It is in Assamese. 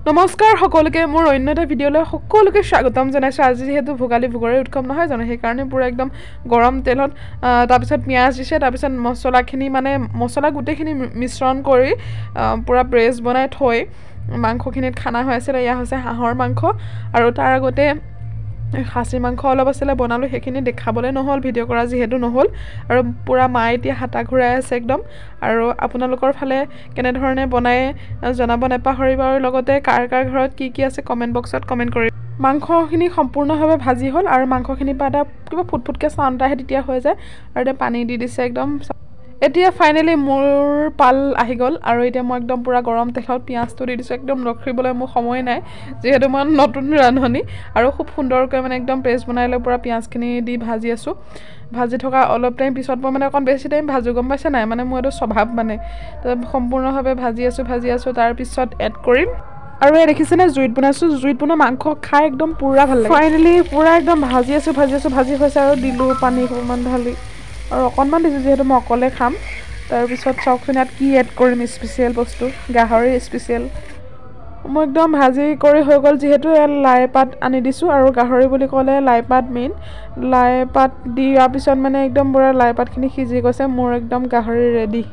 নমস্কাৰ সকলোকে মোৰ অন্য এটা ভিডিঅ'লৈ সকলোকে স্বাগতম জনাইছো। আজি যেহেতু ভোগালী ভোগৰে উৎসৱ নহয় জানো, সেইকাৰণে পুৰা একদম গৰম তেলত তাৰপিছত পিঁয়াজ দিছে, তাৰপিছত মছলাখিনি মানে মছলা গোটেইখিনি মিশ্ৰণ কৰি পুৰা পেষ্ট বনাই থৈ মাংসখিনিত খানা হৈ আছিলে। এয়া হৈছে হাঁহৰ মাংস আৰু তাৰ আগতে খাচী মাংস অলপ আছিলে বনালোঁ, সেইখিনি দেখাবলৈ নহ'ল, ভিডিঅ' কৰা যিহেতু নহ'ল। আৰু পুৰা মায়ে এতিয়া হাতা ঘূৰাই আছে একদম। আৰু আপোনালোকৰ ফালে কেনেধৰণে বনাই জনাব নাপাহৰিব, আৰু লগতে কাৰ কাৰ ঘৰত কি কি আছে কমেণ্ট বক্সত কমেণ্ট কৰিব। মাংসখিনি সম্পূৰ্ণভাৱে ভাজি হ'ল আৰু মাংসখিনিৰ পৰা এটা কিবা ফুটফুটকৈ চাউণ্ড আহে, তেতিয়া হৈ যায়। আৰু এতিয়া পানী দি দিছে একদম। এতিয়া ফাইনেলি মোৰ পাল আহি গ'ল আৰু এতিয়া মই একদম পুৰা গৰম তেলত পিঁয়াজটো দি দিছোঁ। একদম ৰখিবলৈ মোৰ সময় নাই, যিহেতু মই নতুন ৰান্ধনি। আৰু খুব সুন্দৰকৈ মানে একদম পেষ্ট বনাই লৈ পুৰা পিঁয়াজখিনি দি ভাজি আছোঁ। ভাজি থকা অলপ টাইম পিছত মই মানে অকণ বেছি টাইম ভাজোঁ, গম পাইছে নাই, মানে মোৰ এইটো স্বভাৱ মানে। সম্পূৰ্ণভাৱে ভাজি আছোঁ তাৰপিছত এড কৰিম। আৰু এই দেখিছেনে জুইত বনাইছোঁ, জুইত বনোৱা মাংস খাই একদম পুৰা ভাল লাগে। ফাইনেলি পুৰা একদম ভাজি আছোঁ ভাজি হৈছে আৰু দিলোঁ পানী অকণমান ঢালি, আৰু অকণমান দিছোঁ যিহেতু মই অকলে খাম। তাৰপিছত চাওকচোন ইয়াত কি এড কৰিম, স্পেচিয়েল বস্তু, গাহৰি স্পেচিয়েল। মই একদম ভাজি কৰি হৈ গ'ল, যিহেতু ইয়াত লাই পাত আনি দিছোঁ, আৰু গাহৰি বুলি ক'লে লাই পাত মেইন। লাই পাত দিয়াৰ পিছত মানে একদম পুৰা লাই পাতখিনি সিজি গৈছে, মোৰ একদম গাহৰি ৰেডি।